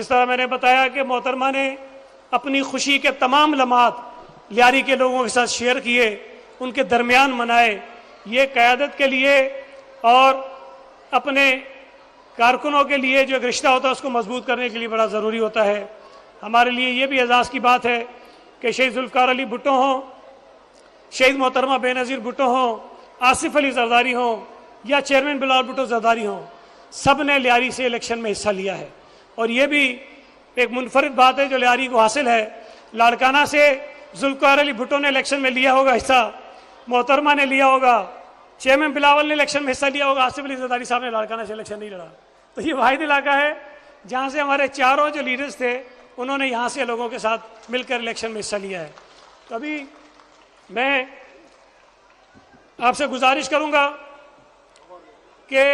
जिस तरह मैंने बताया कि मोहतरमा ने अपनी खुशी के तमाम लम्हात लियारी के लोगों के साथ शेयर किए, उनके दरमियान मनाए। ये क़यादत के लिए और अपने कारकुनों के लिए जो एक रिश्ता होता है उसको मजबूत करने के लिए बड़ा ज़रूरी होता है। हमारे लिए ये भी एजाज़ की बात है कि शहीद ज़ुल्फ़िकार अली भुट्टो हों, शहीद मोहतरमा बेनज़ीर भुट्टो हों, आसिफ अली ज़रदारी हों या चेयरमैन बिलावल भुट्टो ज़रदारी हों, सब ने लियारी से इलेक्शन में हिस्सा लिया है। और ये भी एक मुनफरिद बात है जो लियारी को हासिल है। लाड़काना से ज़ुल्फ़िकार अली भुट्टो ने इलेक्शन में लिया होगा हिस्सा, मोहतरमा ने लिया होगा, चेयरमैन बिलावल ने इलेक्शन में हिस्सा लिया होगा, आसिफ अली ज़रदारी साहब ने लाड़काना से इलेक्शन नहीं लड़ा। तो ये वाहिद इलाका है जहाँ से हमारे चारों जो लीडर्स थे उन्होंने यहाँ से लोगों के साथ मिलकर इलेक्शन में हिस्सा लिया है। तो अभी मैं आपसे गुजारिश करूँगा कि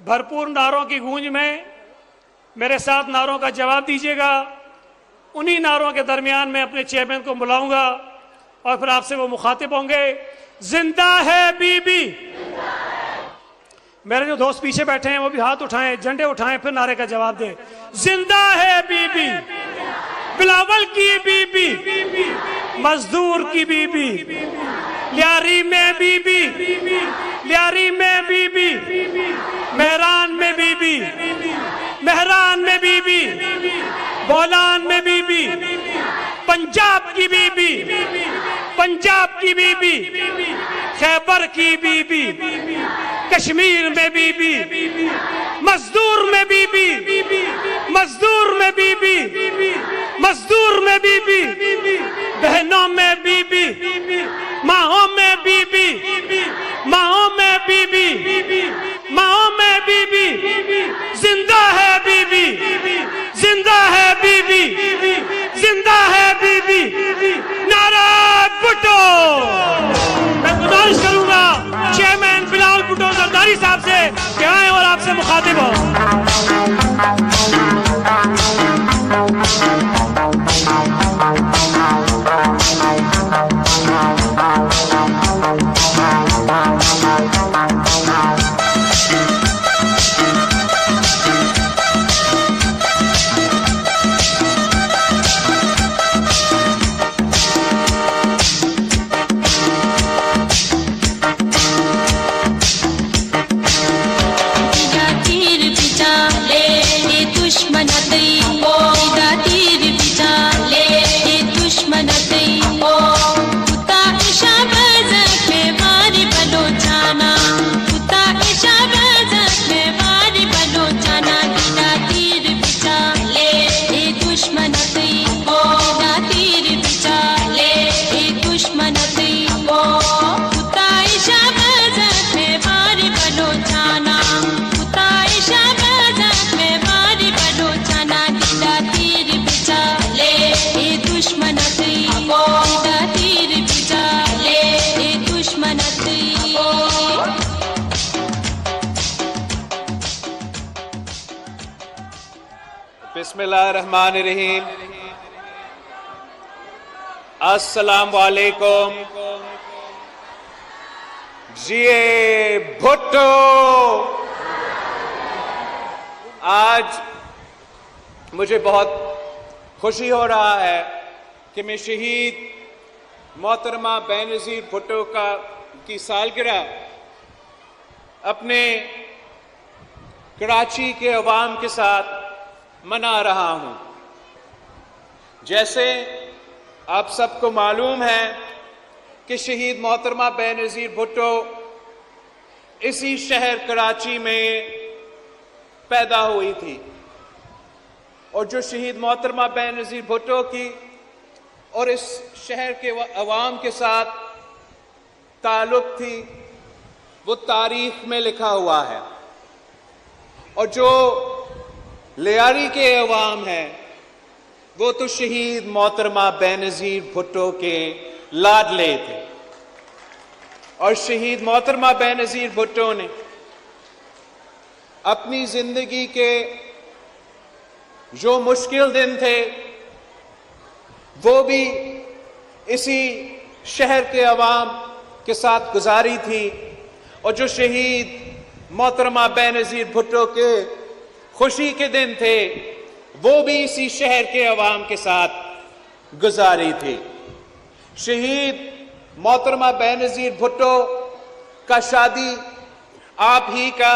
भरपूर नारों की गूंज में मेरे साथ नारों का जवाब दीजिएगा। उन्हीं नारों के दरमियान मैं अपने चेयरमैन को बुलाऊंगा और फिर आपसे वो मुखातिब होंगे। जिंदा है बीबी। मेरे जो दोस्त पीछे बैठे हैं वो भी हाथ उठाएं, झंडे उठाएं, फिर नारे का जवाब दें। जिंदा है बीबी, बिलावल की बीबी, मजदूर की बीबी, लियारी में बीबी, लियारी में बीबी, मेहरान में बीबी, मेहरान में बीबी, बोलान में बीबी, पंजाब की बीबी, पंजाब की बीबी, खैबर की बीबी, कश्मीर में बीबी, मजदूर में बीबी, मजदूर में बीबी, मजदूर में बीबी, बहनों में बीबी, माओ में बीबी, माओ में बीबी, माओ में बीबी, जिंदा है बीबी, जिंदा है बीबी, जिंदा है बीबी, नारा भुट्टो। मैं गुजारिश करूंगा चेयरमैन बिलावल भुट्टो ज़रदारी साहब से कि आए और आपसे मुखातिब हो। बिस्मिल्लाहिर्रहमानिर्रहीम। अस्सलाम वालेकुम। जिए भुट्टो। आज मुझे बहुत खुशी हो रहा है कि मैं शहीद मोहतरमा बेनज़ीर भुट्टो की सालगिरह अपने कराची के अवाम के साथ मना रहा हूं। जैसे आप सबको मालूम है कि शहीद मोहतरमा बेनज़ीर भुट्टो इसी शहर कराची में पैदा हुई थी और जो शहीद मोहतरमा बेनज़ीर भुट्टो की और इस शहर के अवाम के साथ ताल्लुक़ थी वो तारीख में लिखा हुआ है। और जो लियारी के अवाम है वो तो शहीद मोहतरमा बेनज़ीर भुट्टो के लाडले थे। और शहीद मोहतरमा बेनज़ीर भुट्टो ने अपनी जिंदगी के जो मुश्किल दिन थे वो भी इसी शहर के अवाम के साथ गुजारी थी। और जो शहीद मोहतरमा बेनज़ीर भुट्टो के खुशी के दिन थे वो भी इसी शहर के अवाम के साथ गुजारी थी। शहीद मोहतरमा बेनज़ीर भुट्टो का शादी आप ही का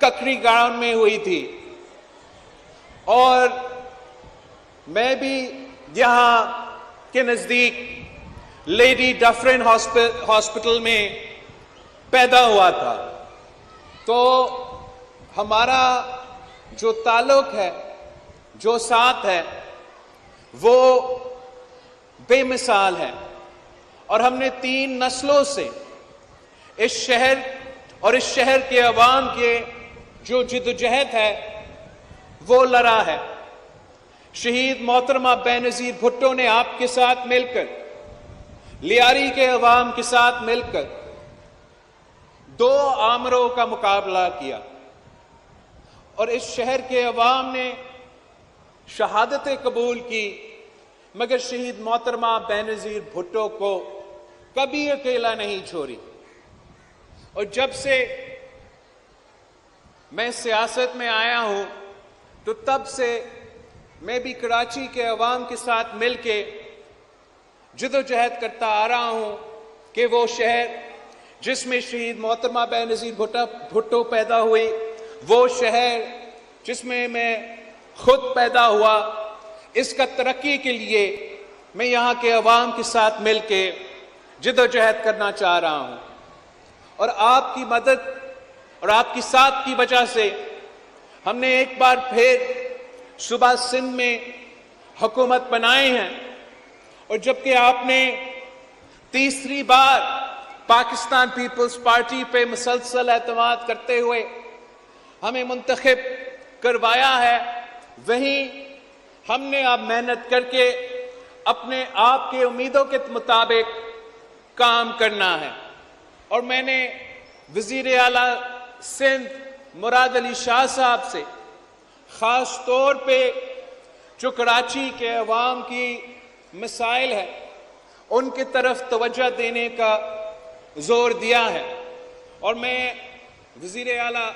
ककरी गांव में हुई थी और मैं भी यहाँ के नज़दीक लेडी डफरिन हॉस्पिटल में पैदा हुआ था। तो हमारा जो ताल्लुक है, जो साथ है, वो बेमिसाल है और हमने 3 नस्लों से इस शहर और इस शहर के अवाम के जो जिद्दोजहद है वो लड़ा है। शहीद मोहतरमा बेनज़ीर भुट्टो ने आपके साथ मिलकर, लियारी के अवाम के साथ मिलकर 2 आमरों का मुकाबला किया और इस शहर के अवाम ने शहादतें कबूल की, मगर शहीद मोहतरमा बेनज़ीर भुट्टो को कभी अकेला नहीं छोड़ी। और जब से मैं सियासत में आया हूं तो तब से मैं भी कराची के अवाम के साथ मिलके जिद्दोजहद करता आ रहा हूं कि वो शहर जिसमें शहीद मोहतरमा बेनज़ीर भुट्टो पैदा हुई, वो शहर जिसमें मैं खुद पैदा हुआ, इसका तरक्की के लिए मैं यहाँ के अवाम के साथ मिलके जिद्दोजहद करना चाह रहा हूँ। और आपकी मदद और आपकी साथ की वजह से हमने एक बार फिर सूबा सिंध में हुकूमत बनाए हैं और जबकि आपने तीसरी बार पाकिस्तान पीपल्स पार्टी पे मुसलसल एतमाद करते हुए हमें मुंतखब करवाया है, वहीं हमने अब मेहनत करके अपने आप के उम्मीदों के मुताबिक काम करना है। और मैंने वज़ीर आला सिंध मुराद अली शाह साहब से ख़ास तौर पे जो कराची के अवाम की मसाइल है उनकी तरफ तवज्जो देने का जोर दिया है और मैं वज़ीर आला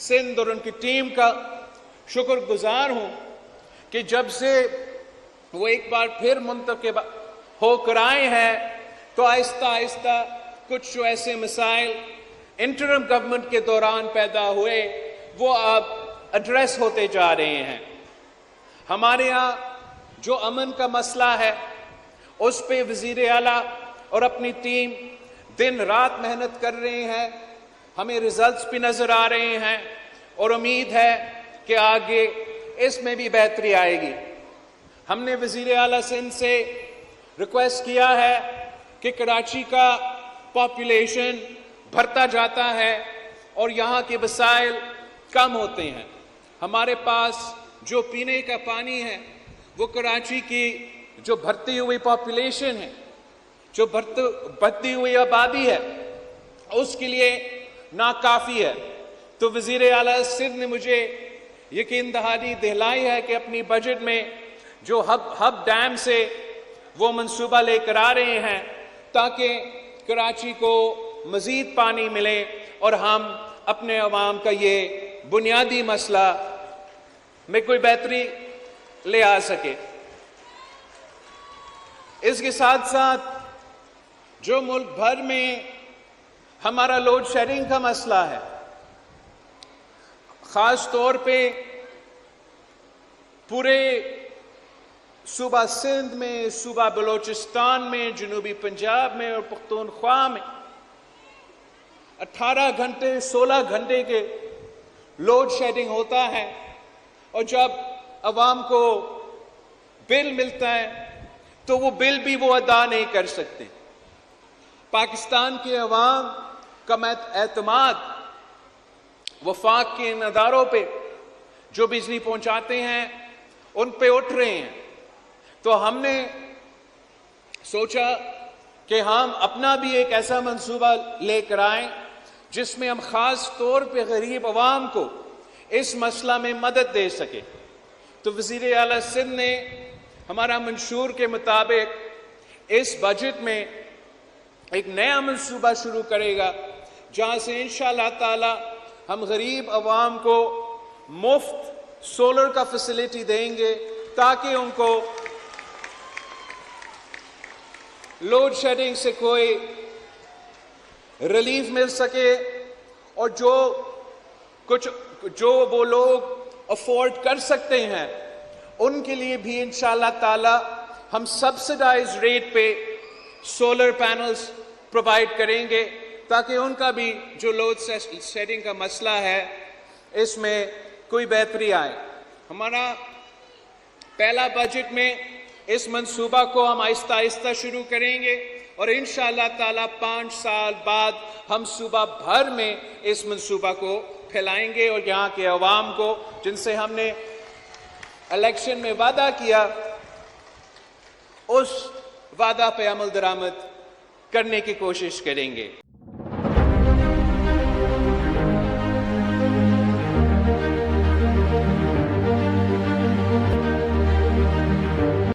सिंध और उनकी टीम का शुक्रगुजार हूँ कि जब से वो एक बार फिर मुंतखब होकर आए हैं तो आहिस्ता आहिस्ता कुछ जो ऐसे मसाइल इंटरिम गवर्नमेंट के दौरान पैदा हुए वो अब एड्रेस होते जा रहे हैं। हमारे यहाँ जो अमन का मसला है उस पे वज़ीर आला और अपनी टीम दिन रात मेहनत कर रहे हैं, हमें रिजल्ट्स भी नज़र आ रहे हैं और उम्मीद है कि आगे इसमें भी बेहतरी आएगी। हमने वज़ीर आला सिंध से रिक्वेस्ट किया है कि कराची का पॉपुलेशन बढ़ता जाता है और यहाँ के वसाइल कम होते हैं। हमारे पास जो पीने का पानी है वो कराची की जो बढ़ती हुई पॉपुलेशन है, जो बढ़ती हुई आबादी है, उसके लिए नाकाफ़ी है। तो वज़ीर आला सिंध ने मुझे यकीन दहानी दिलाई है कि अपनी बजट में जो हब डैम से वो मंसूबा लेकर आ रहे हैं ताकि कराची को मज़ीद पानी मिले और हम अपने अवाम का ये बुनियादी मसला में कोई बेहतरी ले आ सके। इसके साथ साथ जो मुल्क भर में हमारा लोड शेडिंग का मसला है, ख़ास तौर पे पूरे सूबा सिंध में, सूबा बलोचिस्तान में, जनूबी पंजाब में और पख्तूनख्वा में 18 घंटे 16 घंटे के लोड शेडिंग होता है और जब अवाम को बिल मिलता है तो वो बिल भी वो अदा नहीं कर सकते। पाकिस्तान के अवाम का एतमाद वफाक के इन अदारों पे जो बिजली पहुंचाते हैं उन पे उठ रहे हैं। तो हमने सोचा कि हम अपना भी एक ऐसा मंसूबा लेकर आए जिसमें हम ख़ास तौर पे गरीब अवाम को इस मसला में मदद दे सके। तो वज़ीर आला सिंध ने हमारा मंशूर के मुताबिक इस बजट में एक नया मंसूबा शुरू करेगा जहाँ से इंशाअल्लाह ताला हम गरीब अवाम को मुफ्त सोलर का फैसिलिटी देंगे ताकि उनको लोड शेडिंग से कोई रिलीफ मिल सके, और जो वो लोग अफोर्ड कर सकते हैं उनके लिए भी इंशाल्लाह ताला हम सब्सिडाइज रेट पे सोलर पैनल्स प्रोवाइड करेंगे ताकि उनका भी जो लोड शेडिंग का मसला है इसमें कोई बेहतरी आए। हमारा पहला बजट में इस मंसूबा को हम आहिस्ता आहिस्ता शुरू करेंगे और इंशाअल्लाह ताला 5 साल बाद हम सूबा भर में इस मंसूबा को फैलाएंगे और यहाँ के अवाम को जिनसे हमने इलेक्शन में वादा किया उस वादा पे अमल दरामद करने की कोशिश करेंगे।